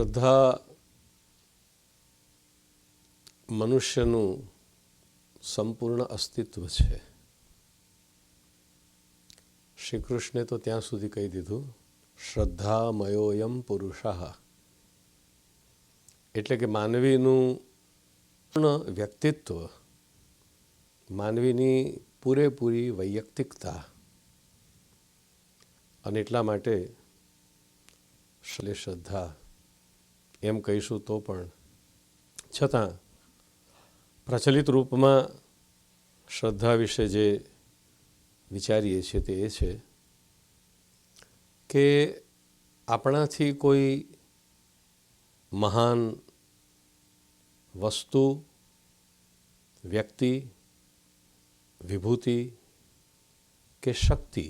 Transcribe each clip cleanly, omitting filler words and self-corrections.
શ્રદ્ધા મનુષ્યનું સંપૂર્ણ અસ્તિત્વ છે. શ્રી કૃષ્ણે તો ત્યાં સુધી કહી દીધું, શ્રદ્ધામયોયમ પુરુષઃ, એટલે કે માનવીનું વ્યક્તિત્વ, માનવીની પૂરેપૂરી વૈયક્તિકતા. અને એટલા માટે શ્રદ્ધા એમ કહીશું તો પણ છતાં પ્રચલિત રૂપમાં શ્રદ્ધા વિશે જે વિચારીએ છીએ તે એ છે કે આપણાથી કોઈ મહાન વસ્તુ, વ્યક્તિ, વિભૂતિ કે શક્તિ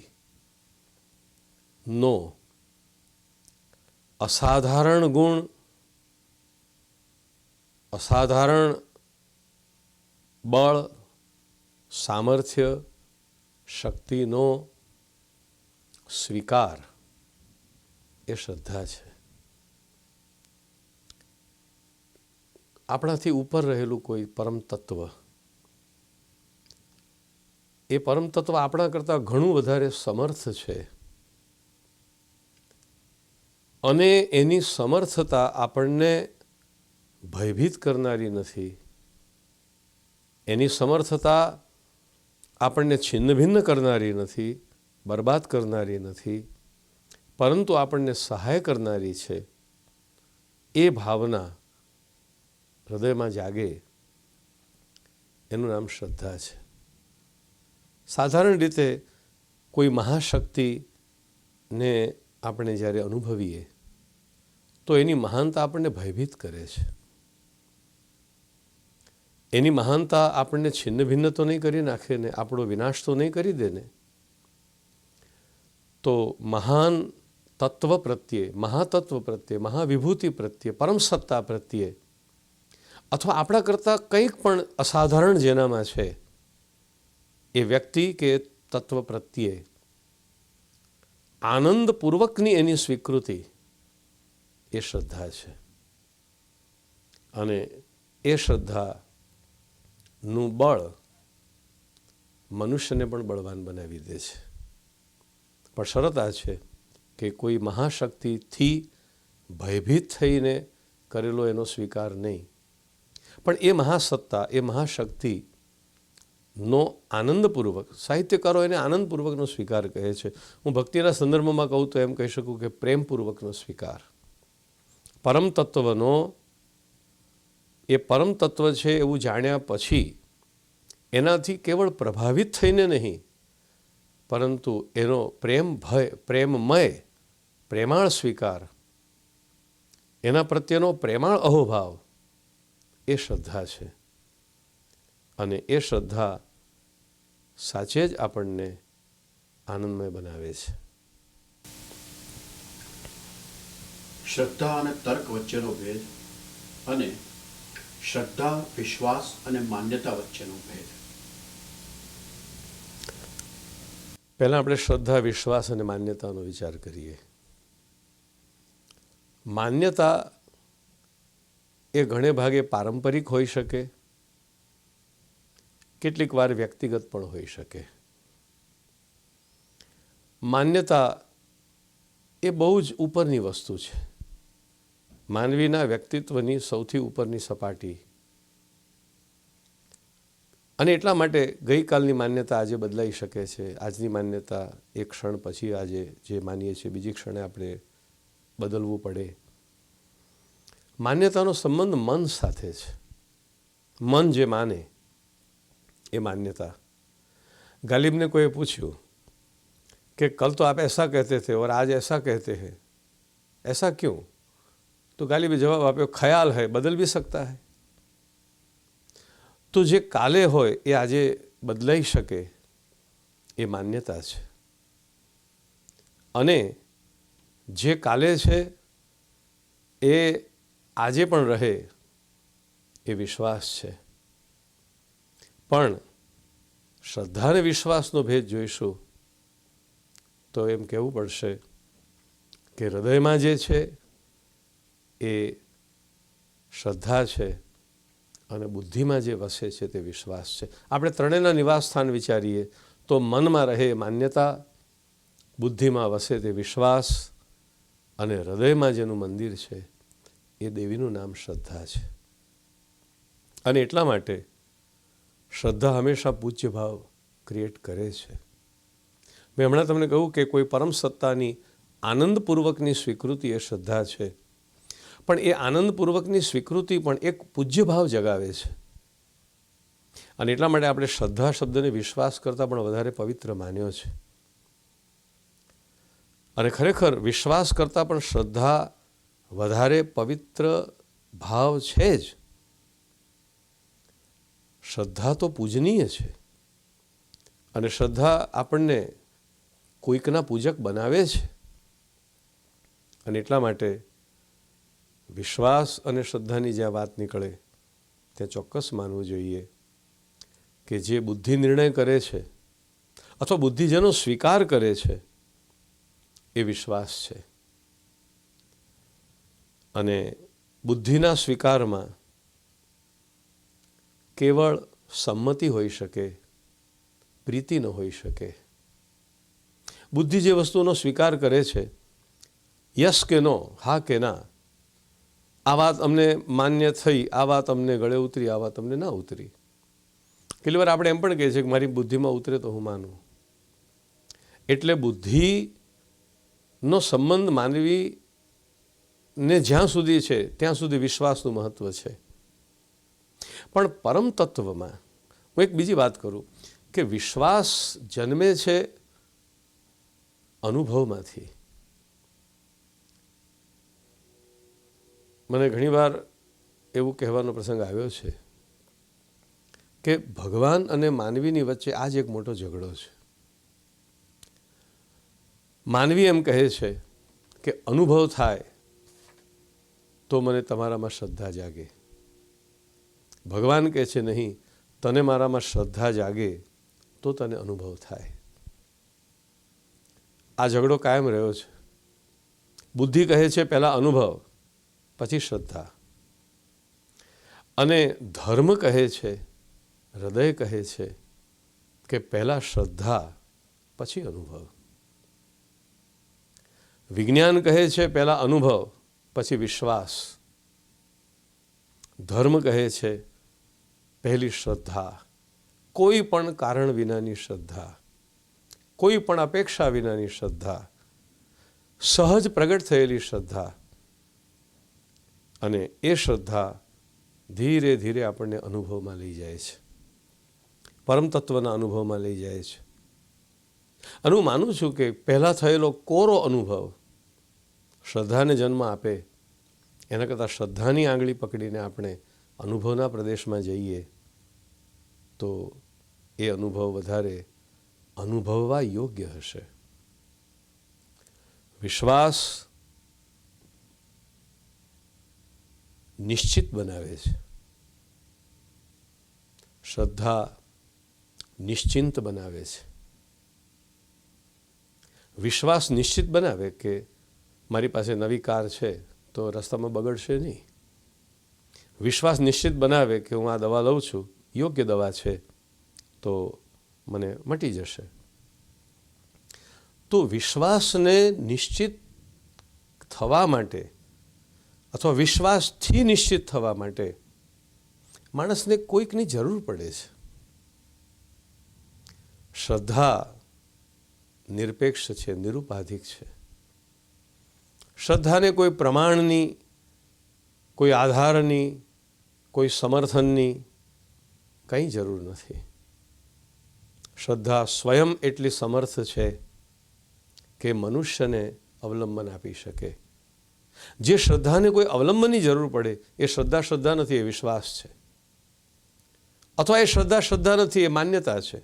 નો અસાધારણ ગુણ, અસાધારણ બળ, સામર્થ્ય, શક્તિનો સ્વીકાર એ શ્રદ્ધા છે. આપણાથી ઉપર રહેલું કોઈ પરમ તત્વ, એ પરમ તત્વ આપણા કરતાં ઘણું વધારે સમર્થ છે અને એની સમર્થતા આપણને ભયભીત કરનારી નથી. એની સમર્થતા આપણને છિન્ન ભિન્ન કરનારી નથી, બરબાદ કરનારી નથી, પરંતુ આપણને સહાય કરનારી છે. એ ભાવના હૃદયમાં જાગે, એનું નામ શ્રદ્ધા છે. સાધારણ રીતે કોઈ મહાશક્તિને આપણે જ્યારે અનુભવીએ તો એની મહાનતા આપણને ભયભીત કરે છે. એની મહાનતા આપણને છિન્ન ભિન્ન તો નહીં કરી નાખે ને, આપણો વિનાશ તો નહીં કરી દે ને. તો મહાન તત્વ પ્રત્યે, મહાતત્વ પ્રત્યે, મહાવિભૂતિ પ્રત્યે, પરમ સત્તા પ્રત્યે, અથવા આપણા કરતાં કંઈક પણ અસાધારણ જેનામાં છે એ વ્યક્તિ કે તત્વ પ્રત્યે આનંદપૂર્વકની એની સ્વીકૃતિ એ શ્રદ્ધા છે. અને એ શ્રદ્ધાનું બળ મનુષ્યને પણ બળવાન બનાવી દે છે. પણ શરત આ છે કે કોઈ મહાશક્તિથી ભયભીત થઈને કરેલો એનો સ્વીકાર નહીં, પણ એ મહાસત્તા, એ મહાશક્તિનો આનંદપૂર્વક, સાહિત્યકારો એને આનંદપૂર્વકનો સ્વીકાર કહે છે. હું ભક્તિના સંદર્ભમાં કહું તો એમ કહી શકું કે પ્રેમપૂર્વકનો સ્વીકાર. પરમ તત્વનો, એ પરમ તત્વ છે એવું જાણ્યા પછી એનાથી કેવળ પ્રભાવિત થઈને નહીં, પરંતુ એનો પ્રેમમય, પ્રેમાળ સ્વીકાર, એના પ્રત્યેનો પ્રેમાળ અહોભાવ, એ શ્રદ્ધા છે. અને એ શ્રદ્ધા સાચે જ આપણને આનંદમય બનાવે છે. શ્રદ્ધા અને તર્ક વચ્ચેનો ભેદ અને શ્રદ્ધા, વિશ્વાસ અને માન્યતા વચ્ચેનો ભેદ. પહેલાં આપણે શ્રદ્ધા, વિશ્વાસ અને માન્યતાનો વિચાર કરીએ. માન્યતા એ ઘણે ભાગે પારંપરિક હોઈ શકે, કેટલીક વાર વ્યક્તિગત પણ હોઈ શકે. માન્યતા એ બહુ જ ઉપરની વસ્તુ છે, માનવીના વ્યક્તિત્વની સૌથી ઉપરની સપાટી. અને એટલા માટે ગઈકાલની માન્યતા આજે બદલાઈ શકે છે. આજની માન્યતા એક ક્ષણ પછી આજે જે માનીએ છીએ બીજી ક્ષણે આપણે બદલવું પડે. માન્યતાનો સંબંધ મન સાથે છે. મન જે માને એ માન્યતા. ગાલિબને કોઈએ પૂછ્યું कि कल तो आप ऐसा कहते थे और आज ऐसा कहते हैं, ऐसा क्यों? तो गालिब जवाब आप्यो, ख्याल है, बदल भी सकता है. तो जे काले होय ए आजे बदलाई शके ए मान्यता छे, अने जे काले छे ए आजे पण रहे ए विश्वास छे. पण श्रद्धा ने विश्वासनो भेद जोईशुं तो एम कहेवुं पड़शे कि हृदयमां जे छे એ શ્રદ્ધા છે અને બુદ્ધિમાં જે વસે છે તે વિશ્વાસ છે. આપણે ત્રણેયના નિવાસ સ્થાન વિચારીએ તો મનમાં રહે માન્યતા, બુદ્ધિમાં વસે તે વિશ્વાસ અને હૃદયમાં જેનું મંદિર છે એ દેવીનું નામ શ્રદ્ધા છે. અને એટલા માટે શ્રદ્ધા હંમેશા પૂજ્ય ભાવ ક્રિએટ કરે છે. મેં હમણાં તમને કહ્યું કે કોઈ પરમ સત્તાની આનંદપૂર્વકની સ્વીકૃતિ એ શ્રદ્ધા છે, પણ એ આનંદપૂર્વકની સ્વીકૃતિ પણ એક પૂજ્ય ભાવ જગાવે છે. અને એટલા માટે આપણે શ્રદ્ધા શબ્દને વિશ્વાસ કરતાં પણ વધારે પવિત્ર માન્યો છે. અને ખરેખર વિશ્વાસ કરતાં પણ શ્રદ્ધા વધારે પવિત્ર ભાવ છે જ. શ્રદ્ધા તો પૂજનીય છે અને શ્રદ્ધા આપણને કોઈકના પૂજક બનાવે છે. અને એટલા માટે વિશ્વાસ અને શ્રદ્ધાની જ્યાં વાત નીકળે ત્યાં ચોક્કસ માનવું જોઈએ કે જે બુદ્ધિ નિર્ણય કરે છે અથવા બુદ્ધિ જેનો સ્વીકાર કરે છે એ વિશ્વાસ છે. અને બુદ્ધિના સ્વીકારમાં કેવળ સંમતિ હોઈ શકે, પ્રીતિ ન હોઈ શકે. બુદ્ધિ જે વસ્તુનો સ્વીકાર કરે છે, યસ કે નો, હા કે ના, આ વાત અમને માન્ય થઈ, આ વાત અમને ગળે ઉતરી, આ વાત અમને ના ઉતરી. કેટલી વાર આપણે એમ પણ કહીએ છીએ કે મારી બુદ્ધિમાં ઉતરે તો હું માનું. એટલે બુદ્ધિનો સંબંધ માનવીને જ્યાં સુધી છે ત્યાં સુધી વિશ્વાસનું મહત્ત્વ છે. પણ પરમ તત્વમાં હું એક બીજી વાત કરું કે વિશ્વાસ જન્મે છે અનુભવમાંથી. મને ઘણીવાર એવું કહેવાનો પ્રસંગ આવ્યો છે કે ભગવાન અને માનવીની વચ્ચે આ જ એક મોટો ઝઘડો છે. માનવી એમ કહે છે કે અનુભવ થાય તો મને તમારામાં શ્રદ્ધા જાગે. ભગવાન કહે છે નહીં, તને મારામાં શ્રદ્ધા જાગે તો તને અનુભવ થાય. આ ઝઘડો કાયમ રહ્યો છે. બુદ્ધિ કહે છે પહેલાં અનુભવ પછી શ્રદ્ધા, અને ધર્મ કહે છે, હૃદય કહે છે કે પહેલાં શ્રદ્ધા પછી અનુભવ. વિજ્ઞાન કહે છે પહેલાં અનુભવ પછી વિશ્વાસ. ધર્મ કહે છે પહેલી શ્રદ્ધા, કોઈ પણ કારણ વિનાની શ્રદ્ધા, કોઈ પણ અપેક્ષા વિનાની શ્રદ્ધા, સહજ પ્રગટ થયેલી શ્રદ્ધા. અને એ શ્રદ્ધા ધીરે ધીરે આપણને અનુભવમાં લઈ જાય છે, પરમ તત્વના અનુભવમાં લઈ જાય છે. અને હું માનું છું કે પહેલાં થયેલો કોરો અનુભવ શ્રદ્ધાને જન્મ આપે એના કરતાં શ્રદ્ધાની આંગળી પકડીને આપણે અનુભવના પ્રદેશમાં જઈએ તો એ અનુભવ વધારે અનુભવવા યોગ્ય હશે. વિશ્વાસ નિશ્ચિત બનાવે છે, શ્રદ્ધા નિશ્ચિંત બનાવે છે. વિશ્વાસ નિશ્ચિત બનાવે કે મારી પાસે નવી કાર છે તો રસ્તામાં બગડશે નહીં. વિશ્વાસ નિશ્ચિત બનાવે કે હું આ દવા લઉં છું, યોગ્ય દવા છે તો મને મટી જશે. તો વિશ્વાસને નિશ્ચિત થવા માટે અથવા વિશ્વાસથી નિશ્ચિત થવા માટે માણસને કોઈકની જરૂર પડે છે. શ્રદ્ધા નિરપેક્ષ છે, નિરુપાધિક છે. શ્રદ્ધાને કોઈ પ્રમાણની, કોઈ આધારની, કોઈ સમર્થનની કંઈ જરૂર નથી. શ્રદ્ધા સ્વયં એટલી સમર્થ છે કે મનુષ્યને અવલંબન આપી શકે. જે શ્રદ્ધાને કોઈ અવલંબનની જરૂર પડે એ શ્રદ્ધા નથી, એ વિશ્વાસ છે. અથવા એ શ્રદ્ધા નથી, એ માન્યતા છે.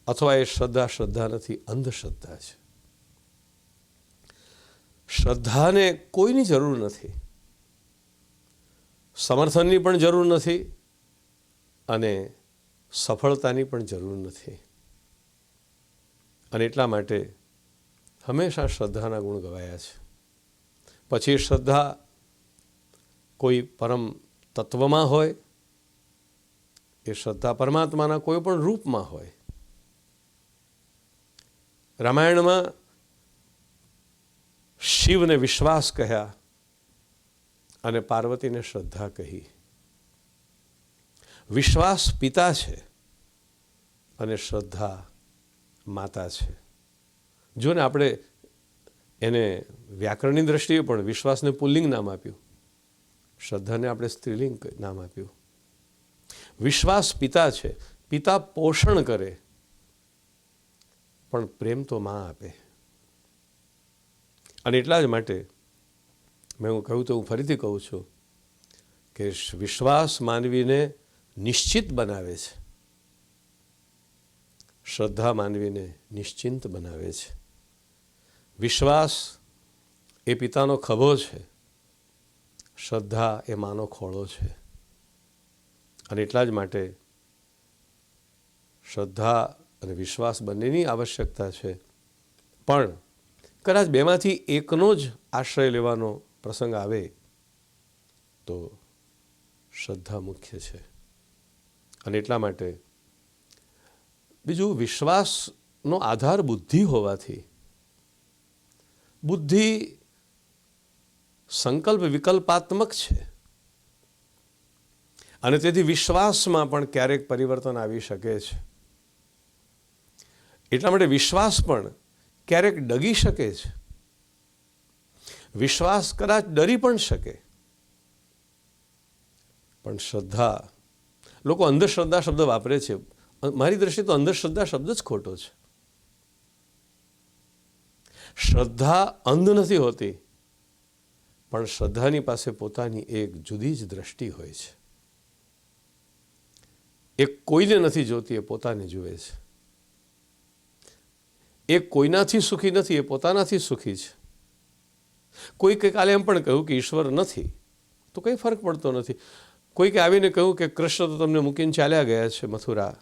અથવા એ શ્રદ્ધા નથી, અંધશ્રદ્ધા છે. શ્રદ્ધાને કોઈની જરૂર નથી, સમર્થનની પણ જરૂર નથી અને સફળતાની પણ જરૂર નથી. અને એટલા માટે હંમેશા શ્રદ્ધાના ગુણ ગવાયા છે. પછી શ્રદ્ધા કોઈ પરમ તત્વમાં હોય, એ શ્રદ્ધા પરમાત્માના કોઈ પણ રૂપમાં હોય. રામાયણમાં શિવને વિશ્વાસ કહ્યા અને પાર્વતીને શ્રદ્ધા કહી. વિશ્વાસ પિતા છે અને શ્રદ્ધા માતા છે. જો ને આપણે એને વ્યાકરણની દ્રષ્ટિએ પણ વિશ્વાસને પુલ્લિંગ નામ આપ્યું, શ્રદ્ધાને આપણે સ્ત્રીલિંગ નામ આપ્યું. વિશ્વાસ પિતા છે, પિતા પોષણ કરે, પણ પ્રેમ તો માં આપે. અને એટલા જ માટે મેં હું કહ્યું તો હું ફરીથી કહું છું કે વિશ્વાસ માનવીને નિશ્ચિત બનાવે છે, શ્રદ્ધા માનવીને નિશ્ચિંત બનાવે છે. વિશ્વાસ એ પિતાનો ખભો છે, શ્રદ્ધા એ માનો ખોળો છે. અને એટલા જ માટે શ્રદ્ધા અને વિશ્વાસ બંનેની આવશ્યકતા છે. પણ કદાચ બેમાંથી એકનો જ આશ્રય લેવાનો પ્રસંગ આવે તો શ્રદ્ધા મુખ્ય છે. અને એટલા માટે બીજું, વિશ્વાસનો આધાર બુદ્ધિ હોવાથી બુદ્ધિ સંકલ્પ વિકલ્પાત્મક છે અને તેથી વિશ્વાસમાં પણ ક્યારેક પરિવર્તન આવી શકે છે. એટલા માટે વિશ્વાસ પણ ક્યારેક ડગી શકે છે. વિશ્વાસ કદાચ ડરી પણ શકે. પણ શ્રદ્ધા, લોકો અંધશ્રદ્ધા શબ્દ વાપરે છે. મારી દ્રષ્ટિએ તો અંધશ્રદ્ધા શબ્દ જ ખોટો છે. શ્રદ્ધા અંધ નથી હોતી, પણ શ્રદ્ધાની પાસે પોતાની એક જુદી જ દ્રષ્ટિ હોય છે. એ કોઈને નથી જોતી, એ પોતાને જુએ છે. એ કોઈનાથી સુખી નથી, એ પોતાનાથી સુખી છે. કોઈકે કાલે એમ પણ કહ્યું કે ઈશ્વર નથી, તો કંઈ ફરક પડતો નથી. કોઈકે આવીને કહ્યું કે કૃષ્ણ તો તમને મૂકીને ચાલ્યા ગયા છે મથુરા,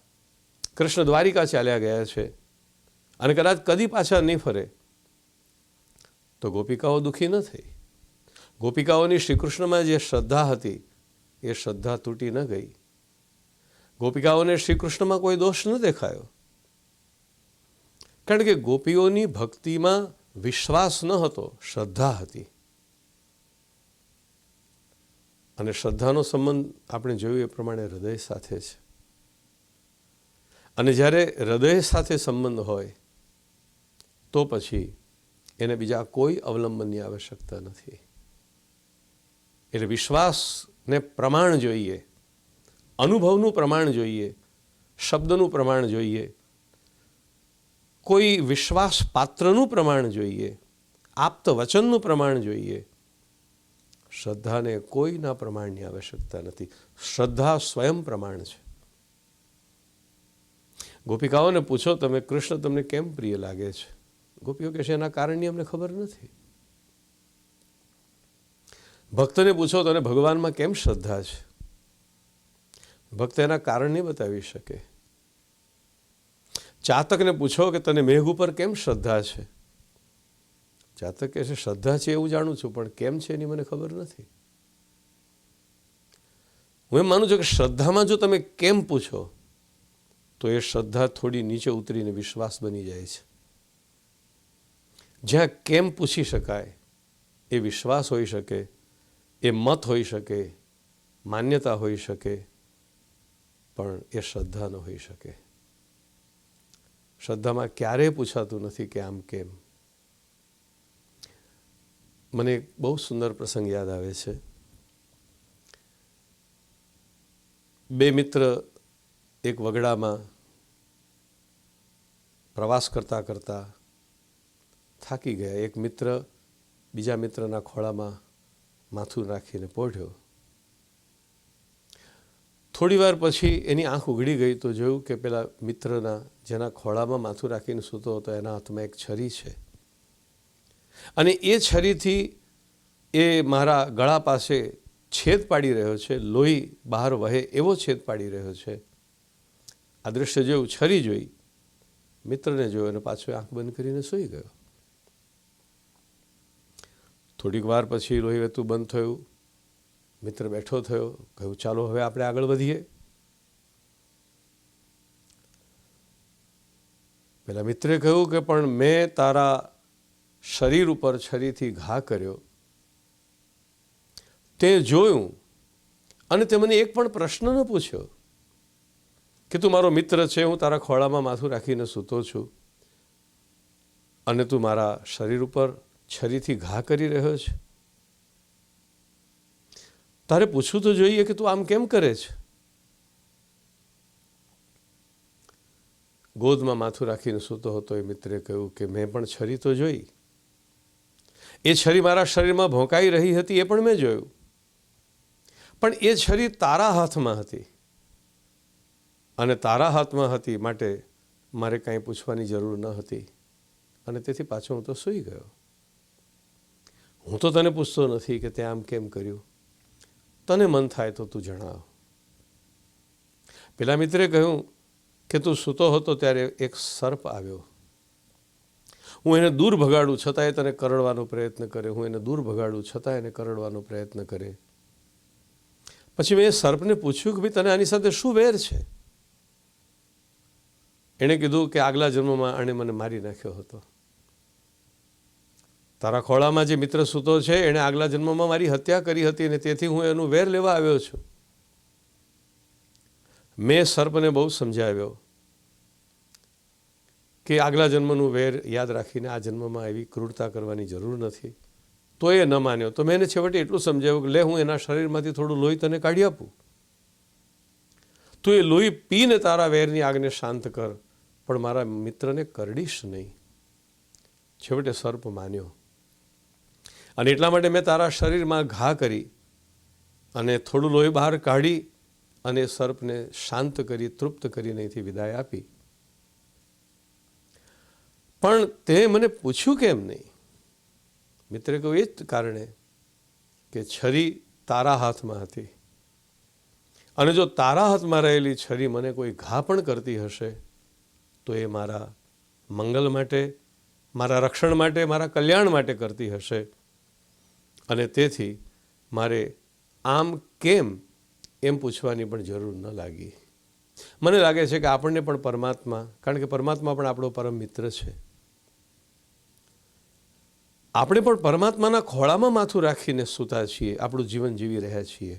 કૃષ્ણ દ્વારિકા ચાલ્યા ગયા છે અને કદાચ કદી પાછા નહીં ફરે, તો ગોપિકાઓ દુઃખી ન થઈ. ગોપિકાઓની શ્રીકૃષ્ણમાં જે શ્રદ્ધા હતી એ શ્રદ્ધા તૂટી ન ગઈ. ગોપિકાઓને શ્રીકૃષ્ણમાં કોઈ દોષ ન દેખાયો, કારણ કે ગોપીઓની ભક્તિમાં વિશ્વાસ ન હતો, શ્રદ્ધા હતી. અને શ્રદ્ધાનો સંબંધ આપણે જોયું એ પ્રમાણે હૃદય સાથે છે. અને જ્યારે હૃદય સાથે સંબંધ હોય તો પછી એને બીજા કોઈ અવલંબનની આવશ્યકતા નથી. એટલે વિશ્વાસને પ્રમાણ જોઈએ, અનુભવનું પ્રમાણ જોઈએ, શબ્દનું પ્રમાણ જોઈએ, કોઈ વિશ્વાસ પાત્રનું પ્રમાણ જોઈએ, આપ્ત વચનનું પ્રમાણ જોઈએ. શ્રદ્ધાને કોઈના પ્રમાણની આવશ્યકતા નથી. શ્રદ્ધા સ્વયં પ્રમાણ છે. ગોપિકાઓને પૂછો તમે, કૃષ્ણ તમને કેમ પ્રિય લાગે છે? ગોપીઓ કહે છે એના કારણની અમને ખબર નથી. ભક્તને પૂછો તને ભગવાનમાં કેમ શ્રદ્ધા છે? ભક્ત એના કારણ નહીં બતાવી શકે. ચાતકને પૂછો કે તને મેઘ ઉપર કેમ શ્રદ્ધા છે? ચાતક કહે છે શ્રદ્ધા છે એવું જાણું છું, પણ કેમ છે એની મને ખબર નથી. હું એમ માનું છું કે શ્રદ્ધામાં જો તમે કેમ પૂછો તો એ શ્રદ્ધા થોડી નીચે ઉતરીને વિશ્વાસ બની જાય છે. જ્યાં કેમ પૂછી શકાય એ વિશ્વાસ હોઈ શકે, એ મત હોઈ શકે, માન્યતા હોઈ શકે, પણ એ શ્રદ્ધા ન હોઈ શકે. શ્રદ્ધામાં ક્યારેય પૂછાતું નથી કે આમ કેમ. મને એક બહુ સુંદર પ્રસંગ યાદ આવે છે. બે મિત્ર એક વગડામાં પ્રવાસ કરતા કરતા થાકી ગયા. એક મિત્ર બીજા મિત્રના ખોળામાં માથું રાખીને પોઢ્યો. થોડી વાર પછી એની આંખ ઉઘડી ગઈ તો જોયું કે પેલા મિત્રના જેના ખોળામાં માથું રાખીને સૂતો હતો એના હાથમાં એક છરી છે અને એ છરીથી એ મારા ગળા પાસે છેદ પાડી રહ્યો છે, લોહી બહાર વહે એવો છેદ પાડી રહ્યો છે. આ દૃશ્ય જોયું, છરી જોઈ, મિત્રને જોયો અને પાછો આંખ બંધ કરીને સૂઈ ગયો. થોડીક વાર પછી લોહી વહેતું બંધ થયું. મિત્ર બેઠો થયો, કહ્યું ચાલો હવે આપણે આગળ વધીએ. પેલા મિત્રે કહ્યું કે પણ મેં તારા શરીર ઉપર છરીથી ઘા કર્યો, તે જોયું, અને તે મને એક પણ પ્રશ્ન ન પૂછ્યો કે તું મારો મિત્ર છે, હું તારા ખોળામાં માથું રાખીને સૂતો છું અને તું મારા શરીર ઉપર છરીથી ઘા કરી રહ્યો છે. તારે પૂછવું તો જોઈએ કે તું આમ કેમ કરે છે. ગોદમાં માથું રાખીને સૂતો હતો એ મિત્રે કહ્યું કે મેં પણ છરી તો જોઈ, એ છરી મારા શરીરમાં ભોંકાઈ રહી હતી એ પણ મેં જોયું, પણ એ છરી તારા હાથમાં હતી અને તારા હાથમાં હતી માટે મારે કાંઈ પૂછવાની જરૂર ન હતી, અને તેથી પાછો હું તો સૂઈ ગયો. હું તો તને પૂછતો નથી કે તે આમ કેમ કર્યું, તને મન થાય તો તું જણાવ. પેલા મિત્રે કહ્યું કે તું સૂતો હતો ત્યારે એક સર્પ આવ્યો, હું એને દૂર ભગાડું છતાંય તને કરડવાનો પ્રયત્ન કરે, હું એને દૂર ભગાડું છતાં એને કરડવાનો પ્રયત્ન કરે. પછી મેં એ સર્પને પૂછ્યું કે ભાઈ તને આની સાથે શું વેર છે. એણે કીધું કે આગલા જન્મમાં આણે મને મારી નાખ્યો હતો. તારા ખોળામાં જે મિત્ર સૂતો છે એણે આગલા જન્મમાં મારી હત્યા કરી હતી અને તેથી હું એનું વેર લેવા આવ્યો છું. મેં સર્પને બહુ સમજાવ્યો કે આગલા જન્મનું વેર યાદ રાખીને આ જન્મમાં એવી ક્રૂરતા કરવાની જરૂર નથી. તો એ ન માન્યો. તો મેં એને છેવટે એટલું સમજાવ્યું કે લે હું એના શરીરમાંથી થોડું લોહી તને કાઢી આપું, તું એ લોહી પીને તારા વેરની આગને શાંત કર, પણ મારા મિત્રને કરડીશ નહીં. છેવટે સર્પ માન્યો, અને એટલા માટે મેં તારા શરીરમાં ઘા કરી અને થોડું લોહી બહાર કાઢી અને સર્પને શાંત કરી, તૃપ્ત કરીને અહીંથી વિદાય આપી. પણ તે મને પૂછ્યું કેમ નહીં? મિત્રે કહ્યું એ જ કારણે કે છરી તારા હાથમાં હતી, અને જો તારા હાથમાં રહેલી છરી મને કોઈ ઘા પણ કરતી હશે તો એ મારા મંગલ માટે, મારા રક્ષણ માટે, મારા કલ્યાણ માટે કરતી હશે, અને તેથી મારે આમ કેમ એમ પૂછવાની પણ જરૂર ન લાગી. મને લાગે છે કે આપણને પણ પરમાત્મા, કારણ કે પરમાત્મા પણ આપણો પરમ મિત્ર છે, આપણે પણ પરમાત્માના ખોળામાં માથું રાખીને સૂતા છીએ, આપણું જીવન જીવી રહ્યા છીએ.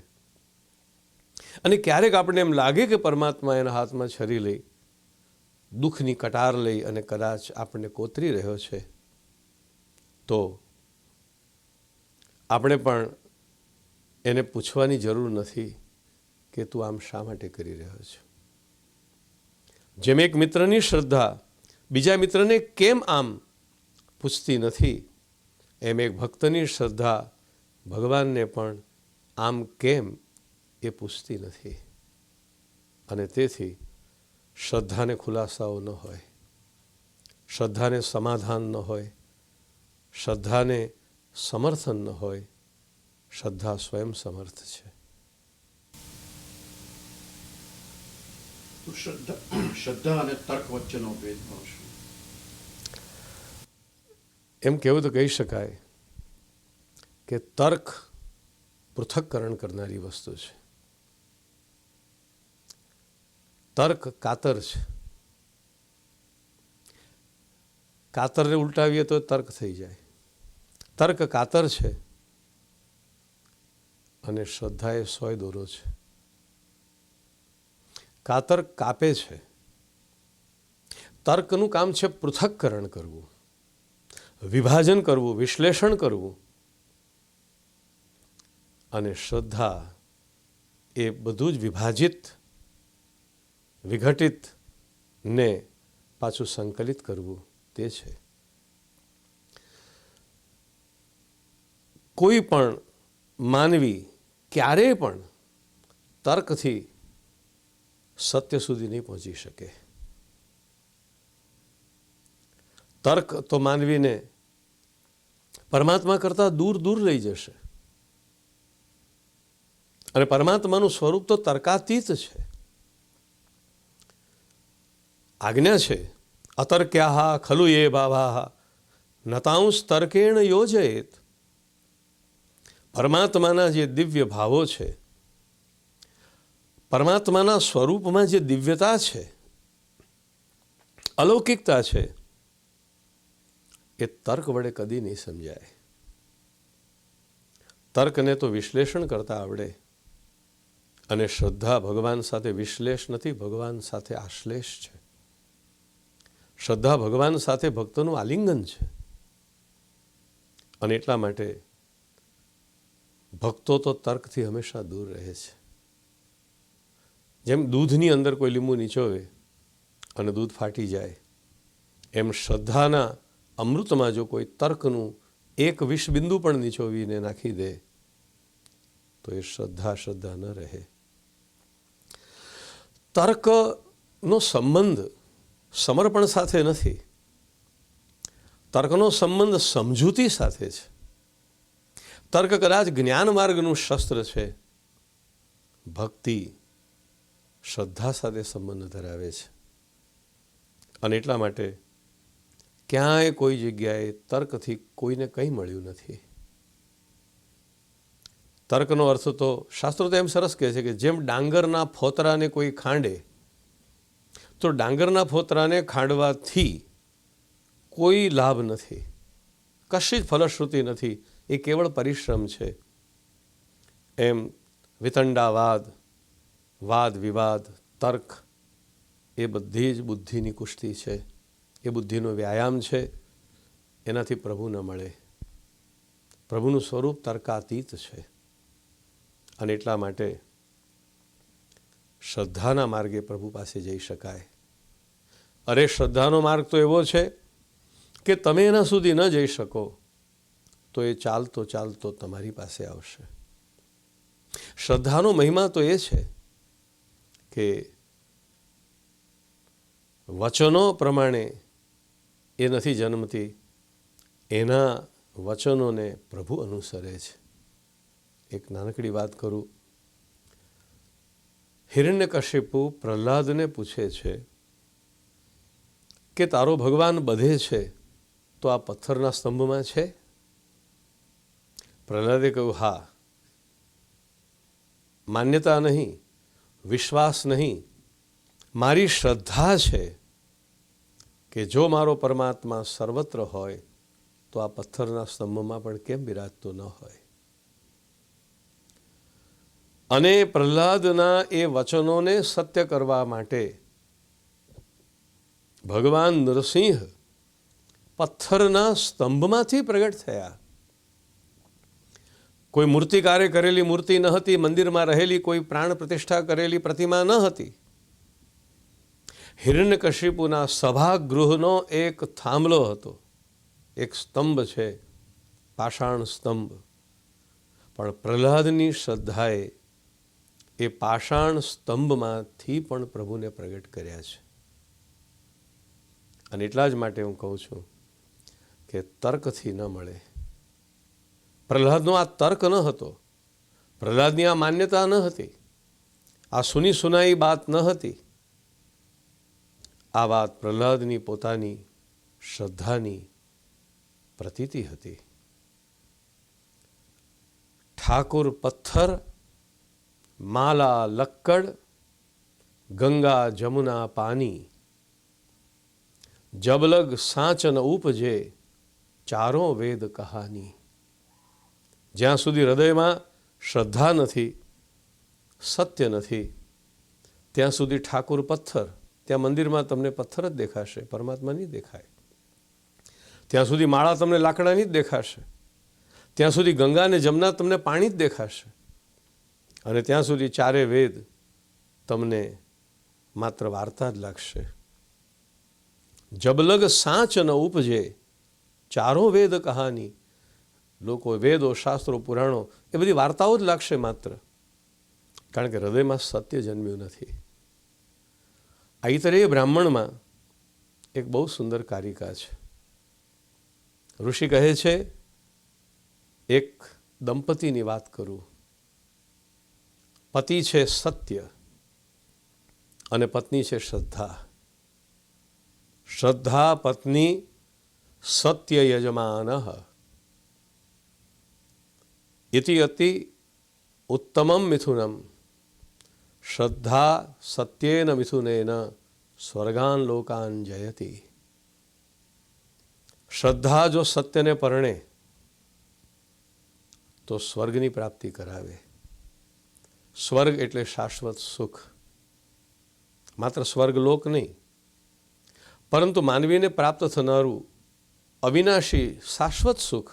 અને ક્યારેક આપણને એમ લાગે કે પરમાત્મા એના હાથમાં છરી લઈ, દુઃખની કટાર લઈ અને કદાચ આપણને કોતરી રહ્યો છે, તો આપણે પણ એને પૂછવાની જરૂર નથી કે તું આમ શા માટે કરી રહ્યો છે. જેમ એક મિત્રની શ્રદ્ધા બીજા મિત્રને કેમ આમ પૂછતી નથી, એમ એક ભક્તની શ્રદ્ધા ભગવાનને પણ આમ કેમ એ પૂછતી નથી. અને તેથી શ્રદ્ધાને ખુલાસાઓ ન હોય, શ્રદ્ધાને સમાધાન ન હોય, શ્રદ્ધાને સમર્થન ન હોય. શ્રદ્ધા સ્વયં સમર્થ છે. શ્રદ્ધા અને તર્ક વચ્ચેનો ભેદભાવ શું? એમ કહેવું તો કહી શકાય કે તર્ક પૃથક્કરણ કરનારી વસ્તુ છે. તર્ક કાતર છે. કાતરને ઉલટાવીએ તો તર્ક થઈ જાય. તર્ક કાતર છે અને શ્રદ્ધા એ સોય દોરો છે. કાતર કાપે છે, તર્કનું કામ છે પૃથક્કરણ કરવું, વિભાજન કરવું, વિશ્લેષણ કરવું, અને શ્રદ્ધા એ બધું જ વિભાજિત, વિઘટિત ને પાછું સંકલિત કરવું તે છે. કોઈ પણ માનવી ક્યારેય પણ તર્કથી સત્ય સુધી નહીં પહોંચી શકે. તર્ક તો માનવીને પરમાત્મા કરતાં દૂર દૂર લઈ જશે, અને પરમાત્માનું સ્વરૂપ તો તર્કાતીત છે. આજ્ઞા છે અતર્ક્યાહ ખલુ યે ભાવાહ નતાંશ તર્કેણ યોજયેત. પરમાત્માના જે દિવ્ય ભાવો છે, પરમાત્માના સ્વરૂપમાં જે દિવ્યતા છે, અલૌકિકતા છે, એ તર્ક વડે કદી નહીં સમજાય. તર્કને તો વિશ્લેષણ કરતા આવડે, અને શ્રદ્ધા ભગવાન સાથે વિશ્લેષ નથી, ભગવાન સાથે આશ્લેષ છે. શ્રદ્ધા ભગવાન સાથે ભક્તોનું આલિંગન છે. અને એટલા માટે ભક્તો તો તર્કથી હંમેશા દૂર રહે છે. જેમ દૂધની અંદર કોઈ લીંબુ નીચોવે અને દૂધ ફાટી જાય, એમ શ્રદ્ધાના અમૃતમાં જો કોઈ તર્કનું એક વિષ બિંદુ પણ નીચોવીને નાખી દે તો એ શ્રદ્ધા ન રહે. તર્કનો સંબંધ સમર્પણ સાથે નથી, તર્કનો સંબંધ સમજૂતી સાથે છે. તર્ક કદાચ જ્ઞાન માર્ગનું શસ્ત્ર છે, ભક્તિ શ્રદ્ધા સાથે સંબંધ ધરાવે છે. અને એટલા માટે ક્યાંય કોઈ જગ્યાએ તર્કથી કોઈને કંઈ મળ્યું નથી. તર્કનો અર્થ તો શાસ્ત્રો તો એમ સરસ કહે છે કે જેમ ડાંગરના ફોતરાને કોઈ ખાંડે તો ડાંગરના ફોતરાને ખાંડવાથી કોઈ લાભ નથી, કશી જ ફલશ્રુતિ નથી, એ કેવળ પરિશ્રમ છે. એમ વિતંડાવાદ, વાદ વિવાદ, તર્ક એ બધી જ બુદ્ધિની કુસ્તી છે, એ બુદ્ધિનો વ્યાયામ છે. એનાથી પ્રભુ ન મળે. પ્રભુનું સ્વરૂપ તર્કાતીત છે. અને એટલા માટે શ્રદ્ધાના માર્ગે પ્રભુ પાસે જઈ શકાય. અરે શ્રદ્ધાનો માર્ગ તો એવો છે કે તમે એના સુધી ન જઈ શકો તો એ ચાલતો ચાલતો તમારી પાસે આવશે. શ્રદ્ધાનો મહિમા તો એ છે કે વચનો પ્રમાણે એ નથી જન્મતી, એના વચનોને પ્રભુ અનુસરે છે. એક નાનકડી વાત કરું. હિરણ્યકશિપુ પ્રહલાદને પૂછે છે કે તારો ભગવાન બધે છે તો આ પથ્થરના સ્તંભમાં છે? પ્રહલાદે કહ્યું, હા, માન્યતા નહીં, વિશ્વાસ નહીં, મારી શ્રદ્ધા છે કે જો મારો પરમાત્મા સર્વત્ર હોય તો આ પથ્થરના સ્તંભમાં પણ કેમ બિરાજતો ન હોય. અને પ્રહલાદના એ વચનોને સત્ય કરવા માટે ભગવાન નરસિંહ પથ્થરના સ્તંભમાંથી પ્રગટ થયા. કોઈ મૂર્તિકારે કરેલી મૂર્તિ ન હતી, મંદિરમાં રહેલી કોઈ પ્રાણ પ્રતિષ્ઠા કરેલી પ્રતિમા ન હતી. હિરણ્યકશિપુના સભાગૃહનો એક થાંભલો હતો, એક સ્તંભ છે, પાષાણ સ્તંભ. પણ પ્રહલાદની શ્રદ્ધાએ એ પાષાણ સ્તંભમાંથી પણ પ્રભુને પ્રગટ કર્યા છે. અને એટલા જ માટે હું કહું છું કે તર્કથી ન મળે. પ્રહલાદનો આ તર્ક ન હતો, પ્રહલાદની આ માન્યતા ન હતી, આ સુની સુનાઈ બાત ન હતી. આ વાત પ્રહલાદની પોતાની શ્રદ્ધાની પ્રતીતિ હતી. ઠાકુર પથ્થર, માલા લક્કડ, ગંગા જમુના પાની, જબલગ સાચન ઉપજે, ચારો વેદ કહાની. જ્યાં સુધી હૃદયમાં શ્રદ્ધા નથી, સત્ય નથી, ત્યાં સુધી ઠાકુર પથ્થર, ત્યાં મંદિરમાં તમને પથ્થર જ દેખાશે, પરમાત્મા નહીં દેખાય. ત્યાં સુધી માળા તમને લાકડાની જ દેખાશે, ત્યાં સુધી ગંગા અને જમના તમને પાણી જ દેખાશે, અને ત્યાં સુધી ચારે વેદ તમને માત્ર વાર્તા જ લાગશે. જબલગ સાચ ન ઉપજે, ચારો વેદ કહાની. લોકો વેદો, શાસ્ત્રો, પુરાણો એ બધી વાર્તાઓ જ લાગશે માત્ર, કારણ કે હૃદયમાં સત્ય જન્મ્યું નથી. આઈતરેય બ્રાહ્મણમાં એક બહુ સુંદર કારિકા છે. ઋષિ કહે છે, એક દંપતીની વાત કરું. પતિ છે સત્ય અને પત્ની છે શ્રદ્ધા. શ્રદ્ધા પત્ની સત્ય યજમાન. ઇતિ અતિ ઉત્તમમ મિથુનમ શ્રદ્ધા સત્યેન મિથુનેન સ્વર્ગાન લોકાન જયતિ. શ્રદ્ધા જો સત્યને પરણે તો સ્વર્ગની પ્રાપ્તિ કરાવે. સ્વર્ગ એટલે શાશ્વત સુખ, માત્ર સ્વર્ગલોક નહીં, પરંતુ માનવીને પ્રાપ્ત થનારું અવિનાશી શાશ્વત સુખ.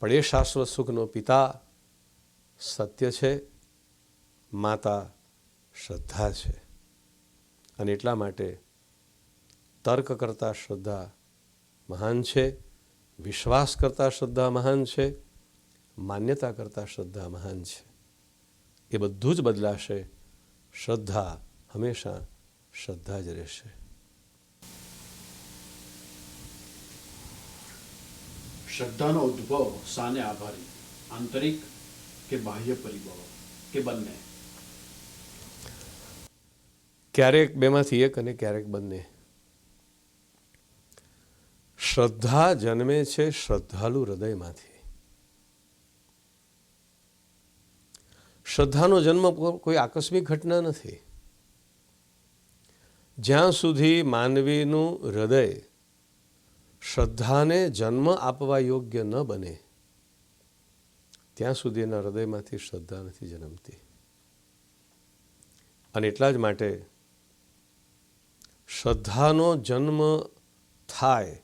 પણ એ શાશ્વત સુખનો પિતા સત્ય છે, માતા શ્રદ્ધા છે. અને એટલા માટે તર્ક કરતાં શ્રદ્ધા મહાન છે, વિશ્વાસ કરતાં શ્રદ્ધા મહાન છે, માન્યતા કરતાં શ્રદ્ધા મહાન છે. એ બધું જ બદલાશે, શ્રદ્ધા હંમેશા શ્રદ્ધા જ રહેશે. શ્રદ્ધાનો ઉદ્ભવ શાને આભારી, આંતરિક કે બાહ્ય પરિબળો કે બંને? ક્યારેક બેમાંથી એક અને ક્યારેક બંને. શ્રદ્ધા જન્મે છે શ્રદ્ધાળુ હૃદયમાંથી. શ્રદ્ધાનો જન્મ કોઈ આકસ્મિક ઘટના નથી. જ્યાં સુધી માનવીનું હૃદય શ્રદ્ધાને જન્મ આપવા યોગ્ય ન બને ત્યાં સુધી એના હૃદયમાંથી શ્રદ્ધા નથી જન્મતી. અને એટલા જ માટે શ્રદ્ધાનો જન્મ થાય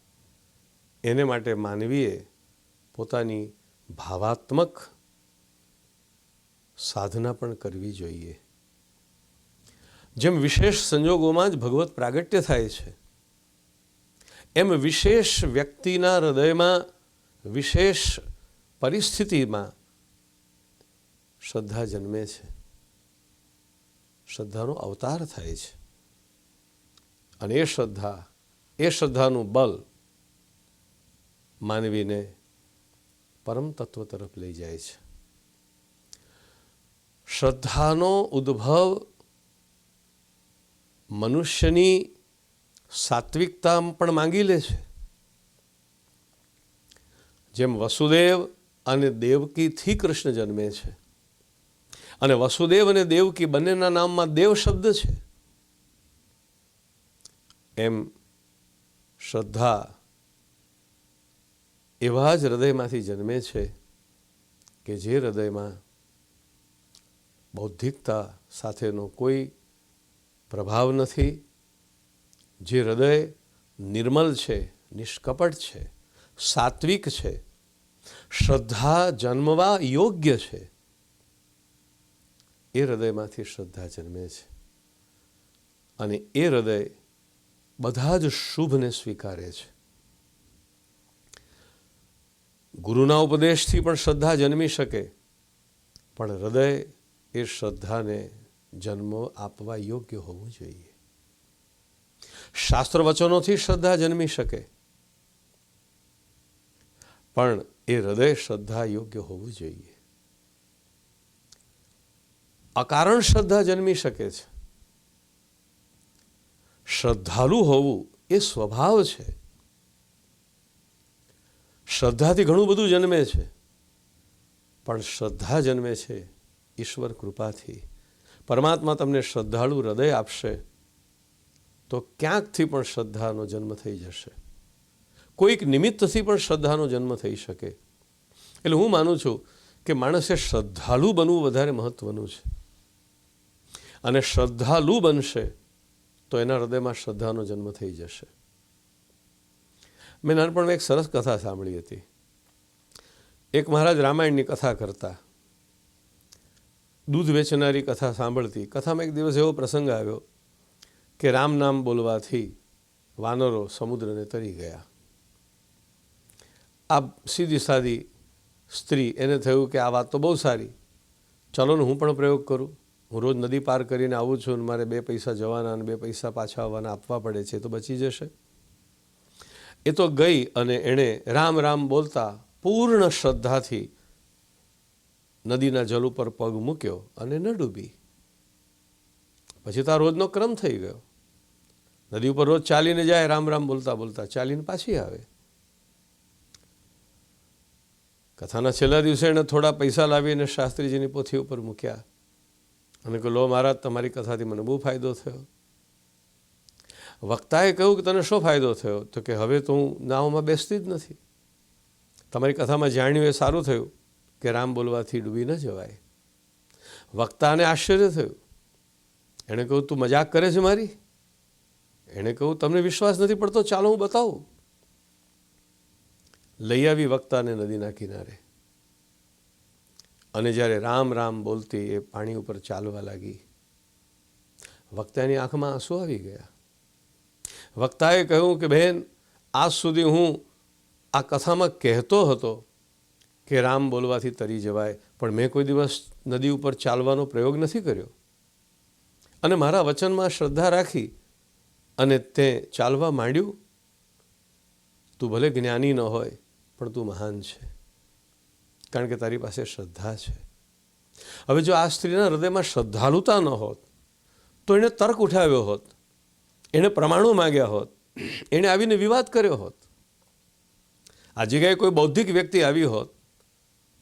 એને માટે માનવીએ પોતાની ભાવાત્મક સાધના પણ કરવી જોઈએ. જેમ વિશેષ સંજોગોમાં જ ભગવત પ્રાગટ્ય થાય છે, એમ વિશેષ વ્યક્તિના હૃદયમાં વિશેષ પરિસ્થિતિમાં શ્રદ્ધા જન્મે છે, શ્રદ્ધાનો અવતાર થાય છે. અને એ શ્રદ્ધાનું બલ માનવીને પરમ તત્વ તરફ લઈ જાય છે. શ્રદ્ધાનો ઉદ્ભવ મનુષ્યની સાત્વિકતા પણ માંગી લે છે. જેમ વસુદેવ અને દેવકીથી કૃષ્ણ જન્મે છે, અને વસુદેવ અને દેવકી બંનેના નામમાં દેવ શબ્દ છે, એમ શ્રદ્ધા એવા જ હૃદયમાંથી જન્મે છે કે જે હૃદયમાં બૌદ્ધિકતા સાથેનો કોઈ પ્રભાવ નથી, જે હૃદય નિર્મલ છે, નિષ્કપટ છે, સાત્વિક છે, શ્રદ્ધા જન્મવા યોગ્ય છે. એ હૃદયમાંથી શ્રદ્ધા જન્મે છે. અને એ હૃદય બધા જ શુભને સ્વીકારે છે. ગુરુના ઉપદેશથી પણ શ્રદ્ધા જન્મી શકે, પણ હૃદય એ શ્રદ્ધાને જન્મ આપવા યોગ્ય હોવું જોઈએ. શાસ્ત્ર વચનોથી શ્રદ્ધા જન્મી શકે, પણ એ હૃદય શ્રદ્ધા યોગ્ય હોવું જોઈએ. અકારણ શ્રદ્ધા જન્મી શકે છે. શ્રદ્ધાળુ હોવું એ સ્વભાવ છે. શ્રદ્ધાથી ઘણું બધું જન્મે છે, પણ શ્રદ્ધા જન્મે છે ઈશ્વર કૃપાથી. પરમાત્મા તમને શ્રદ્ધાળુ હૃદય આપશે તો ક્યાંકથી પણ શ્રદ્ધાનો જન્મ થઈ જશે. કોઈક નિમિત્તથી પણ શ્રદ્ધાનો જન્મ થઈ શકે. એટલે હું માનું છું કે માણસે શ્રદ્ધાળુ બનવું વધારે મહત્વનું છે. અને શ્રદ્ધાળુ બનશે તો એના હૃદયમાં શ્રદ્ધાનો જન્મ થઈ જશે. મેં નાનપણમાં એક સરસ કથા સાંભળી હતી. એક મહારાજ રામાયણની કથા કરતા, દૂધ વેચનારી કથા સાંભળતી. કથામાં એક દિવસ એવો પ્રસંગ આવ્યો કે રામ નામ બોલવાથી વાનરો સમુદ્રને તરી ગયા. આ સીધી સાદી સ્ત્રી, એને થયું કે આ વાત તો બહુ સારી, ચલો ને હું પણ પ્રયોગ કરું. હું રોજ નદી પાર કરીને આવું છું અને મારે 2 પૈસા જવાના અને 2 પૈસા પાછા આવવાના આપવા પડે છે, તો બચી જશે. એ તો ગઈ અને એણે રામ રામ બોલતા પૂર્ણ શ્રદ્ધાથી નદીના જલ ઉપર પગ મૂક્યો અને ન ડૂબી. પછી તો આ રોજનો ક્રમ થઈ ગયો. નદી ઉપર રોજ ચાલીને જાય, રામ રામ બોલતા બોલતા ચાલીને પાછી આવે. કથાના છેલ્લા દિવસે એણે થોડા પૈસા લાવીને શાસ્ત્રીજીની પોથી ઉપર મૂક્યા અને કહ્યું, લો મહારાજ, તમારી કથાથી મને બહુ ફાયદો થયો. વક્તાએ કહ્યું કે તને શું ફાયદો થયો? તો કે હવે તો હું નાવમાં બેસતી જ નથી. તમારી કથામાં જાણ્યું એ સારું થયું કે રામ બોલવાથી ડૂબી ન જવાય. વક્તાને આશ્ચર્ય થયું. એણે કહ્યું, તું મજાક કરે છે મારી? એણે કહ્યું, તમને વિશ્વાસ નથી પડતો? ચાલો હું બતાવું. લઈ આવી વક્તાને નદીના કિનારે, અને જ્યારે રામ રામ બોલતી એ પાણી ઉપર ચાલવા લાગી. વક્તાની આંખમાં આંસુ આવી ગયા. વક્તાએ કહ્યું કે બહેન, આજ સુધી હું આ કથામાં કહેતો હતો કે રામ બોલવાથી તરી જવાય, પણ મેં કોઈ દિવસ નદી ઉપર ચાલવાનો પ્રયોગ નથી કર્યો. અને મારા વચનમાં શ્રદ્ધા રાખી અને તે ચાલવા માંડ્યું. તું ભલે જ્ઞાની ન હોય, પણ તું મહાન છે, કારણ કે તારી પાસે શ્રદ્ધા છે. હવે જો આ સ્ત્રીના હૃદયમાં શ્રદ્ધાલુતા ન હોત તો એણે તર્ક ઉઠાવ્યો હોત, એણે પ્રમાણો માંગ્યા હોત, એણે આવીને વિવાદ કર્યો હોત. આ જગ્યાએ કોઈ બૌદ્ધિક વ્યક્તિ આવી હોત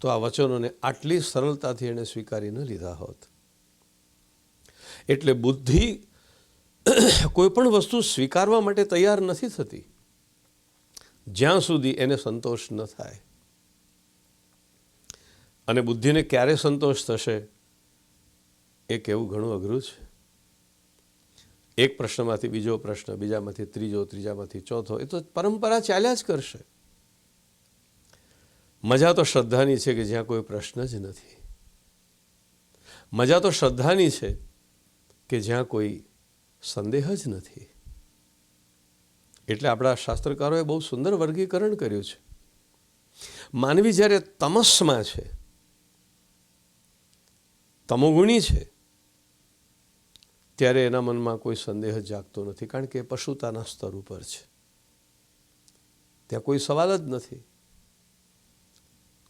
તો આ વચનોને આટલી સરળતાથી એણે સ્વીકારી ન લીધા હોત. એટલે બુદ્ધિ કોઈ પણ વસ્તુ સ્વીકારવા માટે તૈયાર નથી થતી જ્યાં સુધી એને સંતોષ ન થાય. અને બુદ્ધિને ક્યારે સંતોષ થશે એ કહેવું ઘણું અઘરું છે. એક પ્રશ્નમાંથી બીજો પ્રશ્ન, બીજામાંથી ત્રીજો, ત્રીજામાંથી ચોથો, એ તો પરંપરા ચાલ્યા જ કરશે. મજા તો શ્રદ્ધાની છે કે જ્યાં કોઈ પ્રશ્ન જ નથી. મજા તો શ્રદ્ધાની છે કે જ્યાં કોઈ સંદેહ જ નથી. એટલે આપણા શાસ્ત્રકારોએ બહુ સુંદર વર્ગીકરણ કર્યું છે. માનવી જ્યારે તમસમાં છે, તમોગુણી છે, ત્યારે એના મનમાં કોઈ સંદેહ જાગતો નથી, કારણ કે એ પશુતાના સ્તર ઉપર છે. ત્યાં કોઈ સવાલ જ નથી,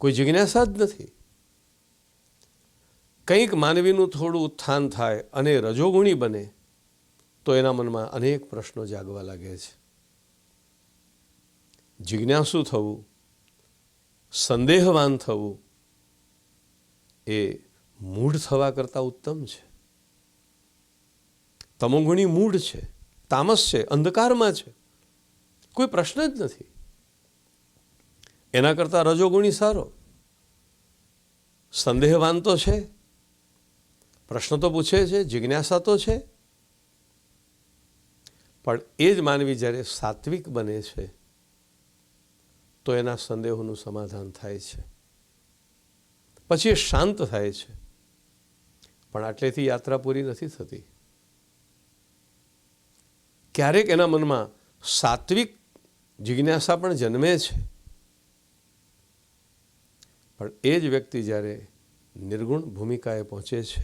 કોઈ જિજ્ઞાસા જ નથી. કંઈક માનવીનું થોડું ઉત્થાન થાય અને રજોગુણી બને તો એના મનમાં અનેક પ્રશ્નો જાગવા લાગે છે. જિજ્ઞાસુ થવું, સંદેહવાન થવું એ મૂઢ થવા કરતાં ઉત્તમ છે. તમોગુણી મૂઢ છે, તામસ છે, અંધકારમાં છે, કોઈ પ્રશ્ન જ નથી. એના કરતાં રજોગુણી સારો. સંદેહવાન તો છે, પ્રશ્ન તો પૂછે છે, જિજ્ઞાસા તો છે, પણ એ જ માનવી જ્યારે સાત્વિક બને છે તો એના સંદેહોનું સમાધાન થાય છે, પછી એ શાંત થાય છે. પણ આટલેથી યાત્રા પૂરી નથી થતી. ક્યારેક એના મનમાં સાત્વિક જિજ્ઞાસા પણ જન્મે છે, પણ એ જ વ્યક્તિ જ્યારે નિર્ગુણ ભૂમિકાએ પહોંચે છે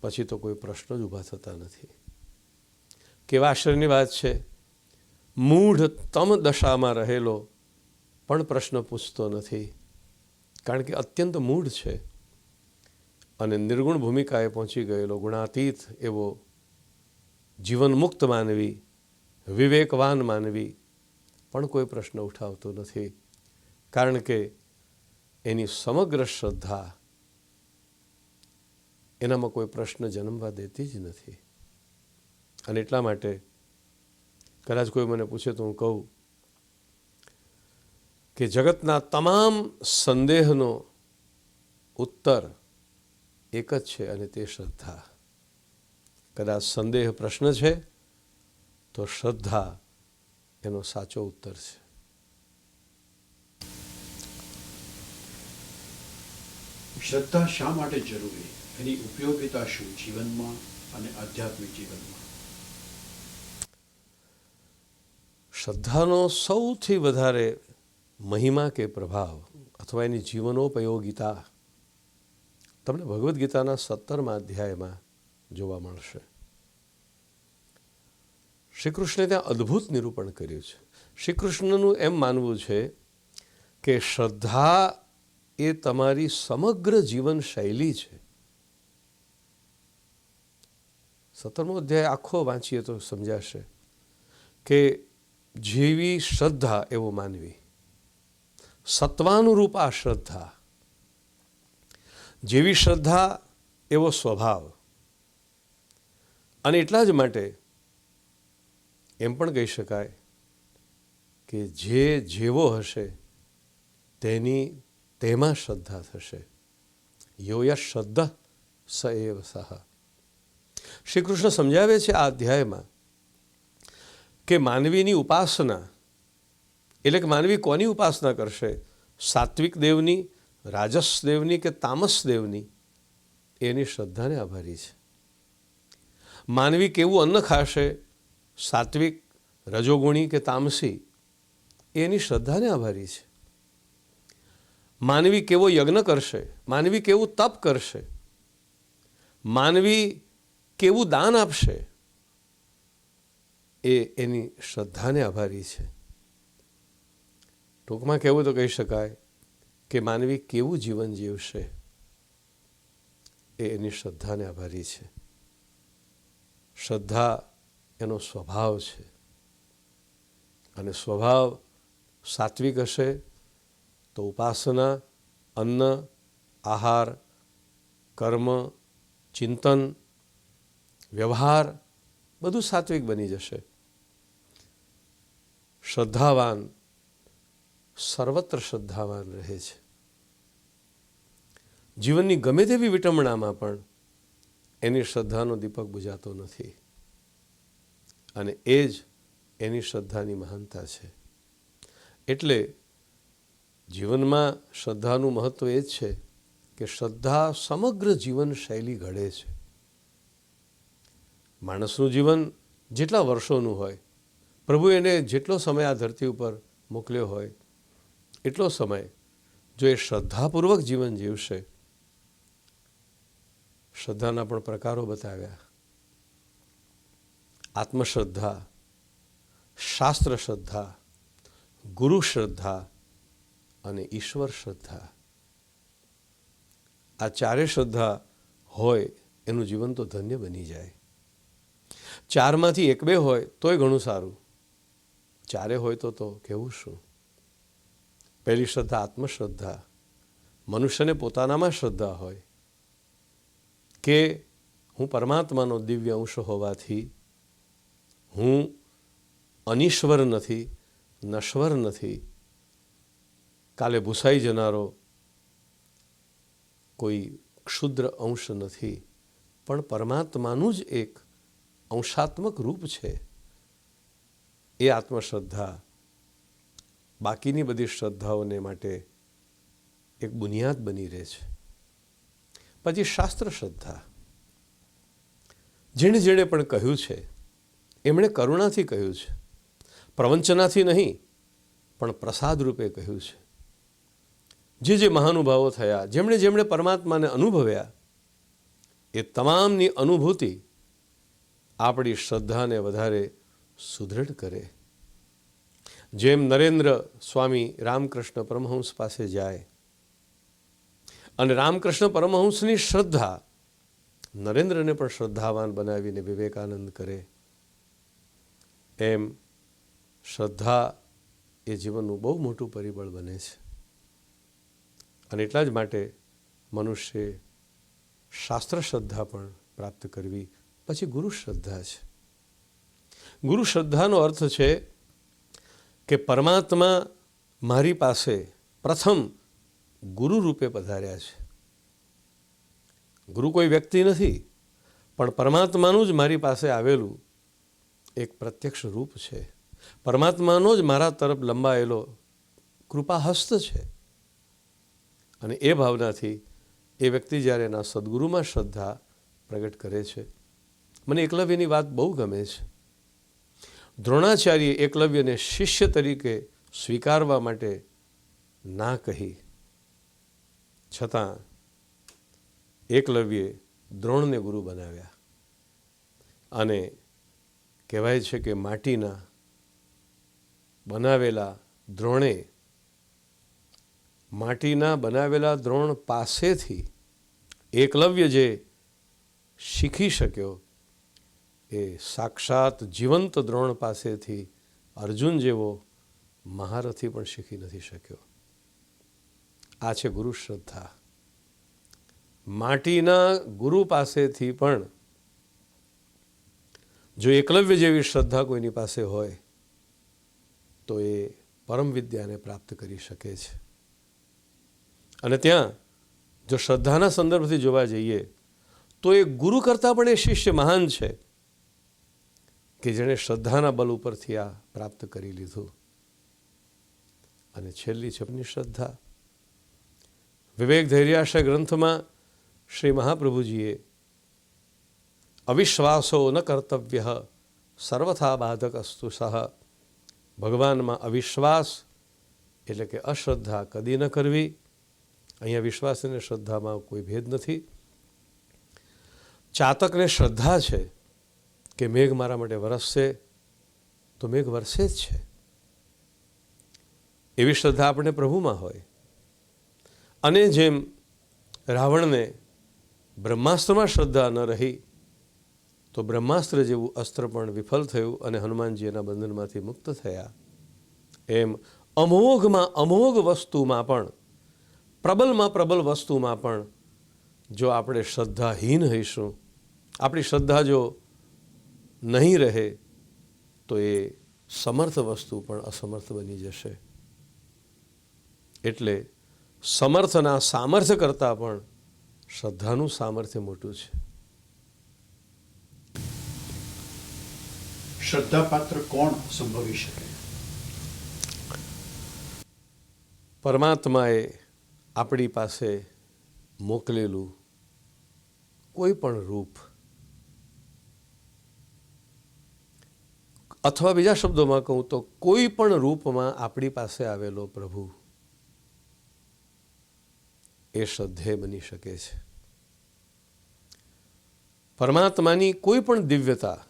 પછી તો કોઈ પ્રશ્ન જ ઊભા થતા નથી. કેવા આશ્ચર્યની વાત છે, મૂઢ તમ દશામાં રહેલો પણ પ્રશ્ન પૂછતો નથી, કારણ કે અત્યંત મૂઢ છે. અને નિર્ગુણ ભૂમિકાએ પહોંચી ગયેલો ગુણાતીત એવો જીવનમુક્ત માનવી, વિવેકવાન માનવી પણ કોઈ પ્રશ્ન ઉઠાવતો નથી, કારણ કે એની સમગ્ર શ્રદ્ધા એનામાં કોઈ પ્રશ્ન જન્મવા દેતી જ નથી. અને એટલા માટે કદાચ કોઈ મને પૂછે તો હું કહું કે જગતના તમામ સંદેહનો ઉત્તર એક જ છે, અને તે શ્રદ્ધા. કદાચ સંદેહ પ્રશ્ન છે તો શ્રદ્ધા એનો સાચો ઉત્તર છે. શ્રદ્ધા શા માટે જરૂરી? એની ઉપયોગિતા શું જીવનમાં અને આધ્યાત્મિક જીવનમાં? શ્રદ્ધાનો સૌથી વધારે મહિમા કે પ્રભાવ અથવા એની જીવનોપયોગિતા તમને ભગવદ્ ગીતાના 17મા અધ્યાયમાં જોવા મળશે. શ્રી કૃષ્ણે ત્યાં અદ્ભુત નિરૂપણ કર્યું છે. શ્રી કૃષ્ણનું એમ માનવું છે કે શ્રદ્ધા એ તમારી સમગ્ર જીવન શૈલી છે. 17મો અધ્યાય આખો વાંચીએ તો સમજાશે કે જેવી શ્રદ્ધા એવો માનવી. સત્વાનુરૂપ આ શ્રદ્ધા, જેવી શ્રદ્ધા એવો સ્વભાવ. અને એટલા જ માટે એમ પણ કહી શકાય કે જે જેવો હશે તેમાં શ્રદ્ધા થશે. યો યશ શ્રદ્ધા સ એવ સહ. શ્રી કૃષ્ણ સમજાવે છે આ અધ્યાયમાં કે માનવીની ઉપાસના એટલે કે માનવી કોની ઉપાસના કરશે? સાત્વિક દેવની, રાજસ દેવની કે તામસ દેવની? એની શ્રદ્ધાને આભારી છે. માનવી કેવું અન્ન ખાશે? સાત્વિક, રજોગુણી કે તામસી? એની શ્રદ્ધાને આભારી છે. માનવી કેવો યજ્ઞ કરશે? માનવી કેવું તપ કરશે? માનવી કેવું દાન આપશે? એ એની શ્રદ્ધાને આભારી છે. ટૂંકમાં કહેવું તો કહી શકાય કે માનવી કેવું જીવન જીવશે એ એની શ્રદ્ધાને આભારી છે. શ્રદ્ધા એનો સ્વભાવ છે. અને સ્વભાવ સાત્વિક હશે તો ઉપાસના, અન્ન, આહાર, કર્મ, ચિંતન, વ્યવહાર બધું સાત્વિક બની જશે. શ્રદ્ધાવાન સર્વત્ર શ્રદ્ધાવાન રહે છે. જીવનની ગમે તેવી વિટંબણામાં પણ એની શ્રદ્ધાનો દીપક બુઝાતો નથી. અને એ જ એની શ્રદ્ધાની મહાનતા છે. એટલે જીવનમાં શ્રદ્ધાનું મહત્ત્વ એ જ છે કે શ્રદ્ધા સમગ્ર જીવન શૈલી ઘડે છે. માણસનું જીવન જેટલા વર્ષોનું હોય, પ્રભુ એને જેટલો સમય આ ધરતી ઉપર મોકલ્યો હોય એટલો સમય જો એ શ્રદ્ધાપૂર્વક જીવન જીવશે. શ્રદ્ધાના પણ પ્રકારો બતાવ્યા: આત્મશ્રદ્ધા, શાસ્ત્ર શ્રદ્ધા, ગુરુ શ્રદ્ધા અને ઈશ્વર શ્રદ્ધા. આ ચારે શ્રદ્ધા હોય એનું જીવન તો ધન્ય બની જાય. ચારમાંથી એક બે હોય તોય ઘણું સારું, ચારે હોય તો કેવું શું. પહેલી શ્રદ્ધા આત્મશ્રદ્ધા. મનુષ્યને પોતાનામાં શ્રદ્ધા હોય કે હું પરમાત્માનો દિવ્ય અંશ હોવાથી હું અનિશ્વર નથી, નશ્વર નથી, કાલે ભૂસાઈ જનારો કોઈ ક્ષુદ્ર અંશ નથી, પણ પરમાત્માનું જ એક અંશાત્મક રૂપ છે. એ આત્મશ્રદ્ધા બાકીની બધી શ્રદ્ધાઓને માટે એક બુનિયાદ બની રહે છે. પછી શાસ્ત્ર શ્રદ્ધા. જેણે જેણે પણ કહ્યું છે એમણે કરુણાથી કહ્યું છે, પ્રવંચનાથી નહીં પણ પ્રસાદ રૂપે કહ્યું છે. જે મહાનુભાવો થયા, જેમણે જેમણે પરમાત્માને અનુભવ્યા, એ તમામની અનુભૂતિ આપણી શ્રદ્ધાને વધારે સુદૃઢ કરે. જેમ નરેન્દ્ર સ્વામી રામકૃષ્ણ પરમહંસ પાસે જાય અને રામકૃષ્ણ પરમહંસની શ્રદ્ધા નરેન્દ્રને પણ શ્રદ્ધાવાન બનાવીને વિવેકાનંદ કરે, એમ શ્રદ્ધા એ જીવનનું બહુ મોટું પરિબળ બને છે. અને એટલા જ માટે મનુષ્યે શાસ્ત્ર શ્રદ્ધા પણ પ્રાપ્ત કરવી. પછી ગુરુ શ્રદ્ધા છે. ગુરુ શ્રદ્ધાનો અર્થ છે કે પરમાત્મા મારી પાસે પ્રથમ ગુરુ રૂપે પધાર્યા છે. ગુરુ કોઈ વ્યક્તિ નથી, પણ પરમાત્માનું જ મારી પાસે આવેલું એક પ્રત્યક્ષ રૂપ છે. પરમાત્માનો જ મારા તરફ લંબાયેલો કૃપા હસ્ત છે. અને એ ભાવનાથી એ વ્યક્તિ જ્યારે એના સદગુરુમાં શ્રદ્ધા પ્રગટ કરે છે. મને એકલવ્યની વાત બહુ ગમે છે. દ્રોણાચાર્યે એકલવ્યને શિષ્ય તરીકે સ્વીકારવા માટે ના કહી, છતાં એકલવ્યે દ્રોણને ગુરુ બનાવ્યા. અને કહેવાય છે કે માટીના બનાવેલા દ્રોણ પાસેથી એકલવ્ય જે શીખી શક્યો એ સાક્ષાત જીવંત દ્રોણ પાસેથી અર્જુન જેવો મહારથી પણ શીખી નથી શક્યો. આ છે ગુરુ શ્રદ્ધા. માટીના ગુરુ પાસેથી પણ જો એકલવ્ય જેવી શ્રદ્ધા કોઈની પાસે હોય તો એ પરમ વિદ્યાને પ્રાપ્ત કરી શકે છે. અને ત્યાં જો શ્રદ્ધાના સંદર્ભથી જોવા જઈએ તો એ ગુરુ કરતાં પણ એ શિષ્ય મહાન છે કે જેણે શ્રદ્ધાના બલ ઉપરથી આ પ્રાપ્ત કરી લીધું. અને છેલ્લી છે આપની શ્રદ્ધા. વિવેક ધૈર્યાશય ગ્રંથમાં શ્રી મહાપ્રભુજીએ અવિશ્વાસો ન કર્તવ્ય સર્વથા બાધક અસ્તુ સહ, ભગવાનમાં અવિશ્વાસ એટલે કે અશ્રદ્ધા કદી ન કરવી. અહીંયા વિશ્વાસ અને શ્રદ્ધામાં કોઈ ભેદ નથી. ચાતકને શ્રદ્ધા છે કે મેઘ મારા માટે વરસશે તો મેઘ વરસે જ છે, એવી શ્રદ્ધા આપણે પ્રભુમાં હોય. અને જેમ રાવણને બ્રહ્માસ્ત્રમાં શ્રદ્ધા ન રહી તો બ્રહ્માસ્ત્ર જેવું અસ્ત્ર પણ વિફલ થયું અને હનુમાનજી એના બંધનમાંથી મુક્ત થયા, એમ અમોઘમાં અમોઘ વસ્તુમાં પણ, પ્રબલમાં પ્રબલ વસ્તુમાં પણ જો આપણે શ્રદ્ધાહીન હઈશું, આપણી શ્રદ્ધા જો નહીં રહે તો એ સમર્થ વસ્તુ પણ અસમર્થ બની જશે. એટલે સમર્થના સામર્થ્ય કરતાં પણ શ્રદ્ધાનું સામર્થ્ય મોટું છે. શ્રદ્ધા પાત્ર કોણ સંભવી શકે? પરમાત્માએ આપણી પાસે મોકલેલું કોઈ પણ રૂપ, અથવા બીજા શબ્દોમાં કહું તો કોઈ પણ રૂપમાં આપણી પાસે આવેલો પ્રભુ એ શ્રદ્ધેય બની શકે છે. પરમાત્માની કોઈ પણ દિવ્યતા,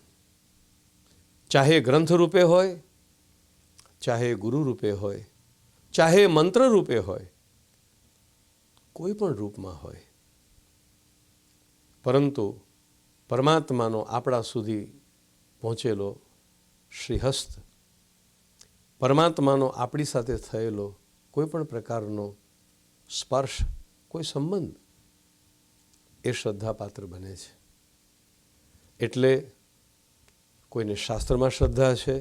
ચાહે ગ્રંથ રૂપે હોય, ચાહે ગુરુ રૂપે હોય, ચાહે મંત્ર રૂપે હોય, કોઈ પણ રૂપમાં હોય, પરંતુ પરમાત્માનો આપણા સુધી પહોંચેલો શ્રીહસ્ત, પરમાત્માનો આપણી સાથે થયેલો કોઈ પણ પ્રકારનો સ્પર્શ, કોઈ સંબંધ, એ શ્રદ્ધાપાત્ર બને છે. એટલે કોઈને શાસ્ત્રમાં શ્રદ્ધા છે,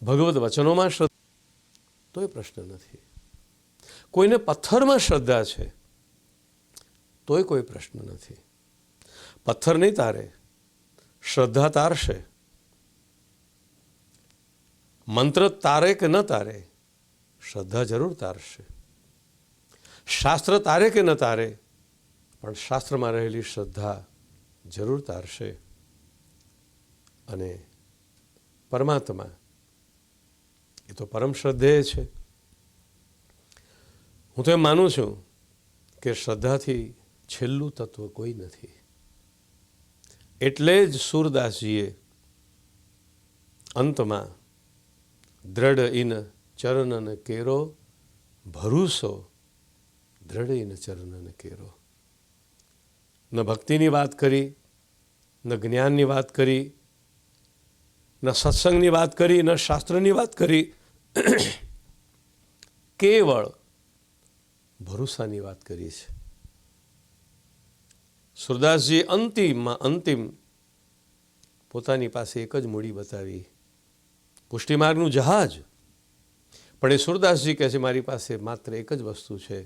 ભગવદ્ વચનોમાં શ્રદ્ધા, તોય પ્રશ્ન નથી. કોઈને પથ્થરમાં શ્રદ્ધા છે તોય કોઈ પ્રશ્ન નથી. પથ્થર નહીં તારે, શ્રદ્ધા તારશે. મંત્ર તારે કે ન તારે, શ્રદ્ધા જરૂર તારશે. શાસ્ત્ર તારે કે ન તારે, પણ શાસ્ત્રમાં રહેલી શ્રદ્ધા જરૂર તારશે. અને પરમાત્મા એ તો પરમ શ્રદ્ધેય છે. હું તો એમ માનું છું કે શ્રદ્ધાથી છેલ્લું તત્વ કોઈ નથી. એટલે જ સૂરદાસજીએ અંતમાં દ્રઢ ઇન ચરણન કેરો, ભરૂસો દ્રઢ ઇન ચરણન કેરો. ન ભક્તિની વાત કરી, ન જ્ઞાનની વાત કરી, ન સત્સંગની વાત કરી, ન શાસ્ત્રની વાત કરી, કેવળ ભરોસાની વાત કરી છે. સુરદાસજી અંતિમમાં અંતિમ પોતાની પાસે એક જ મૂડી બતાવી, પુષ્ટિમાર્ગનું જહાજ. પણ એ સુરદાસજી કહે છે મારી પાસે માત્ર એક જ વસ્તુ છે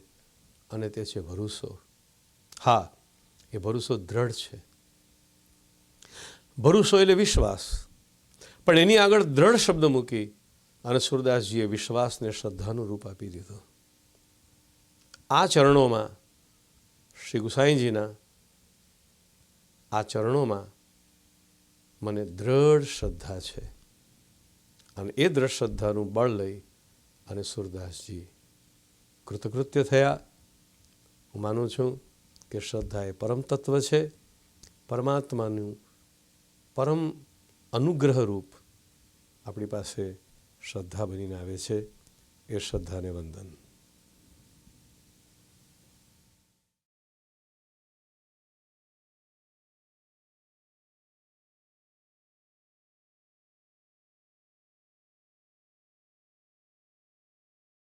અને તે છે ભરોસો. હા, એ ભરોસો દ્રઢ છે. ભરોસો એટલે વિશ્વાસ, પણ એની આગળ દ્રઢ શબ્દ મૂકી અને સુરદાસજીએ વિશ્વાસને શ્રદ્ધાનું રૂપ આપી દીધું. આ ચરણોમાં, શ્રી ગુસાઈજીના આ ચરણોમાં મને દ્રઢ શ્રદ્ધા છે. અને એ દ્રઢ શ્રદ્ધાનું બળ લઈ અને સુરદાસજી કૃતકૃત્ય થયા. હું માનું છું કે શ્રદ્ધા એ પરમ તત્વ છે, પરમાત્માનું પરમ અનુગ્રહ રૂપ આપણી પાસે શ્રદ્ધા બનીને આવે છે. એ શ્રદ્ધાને વંદન.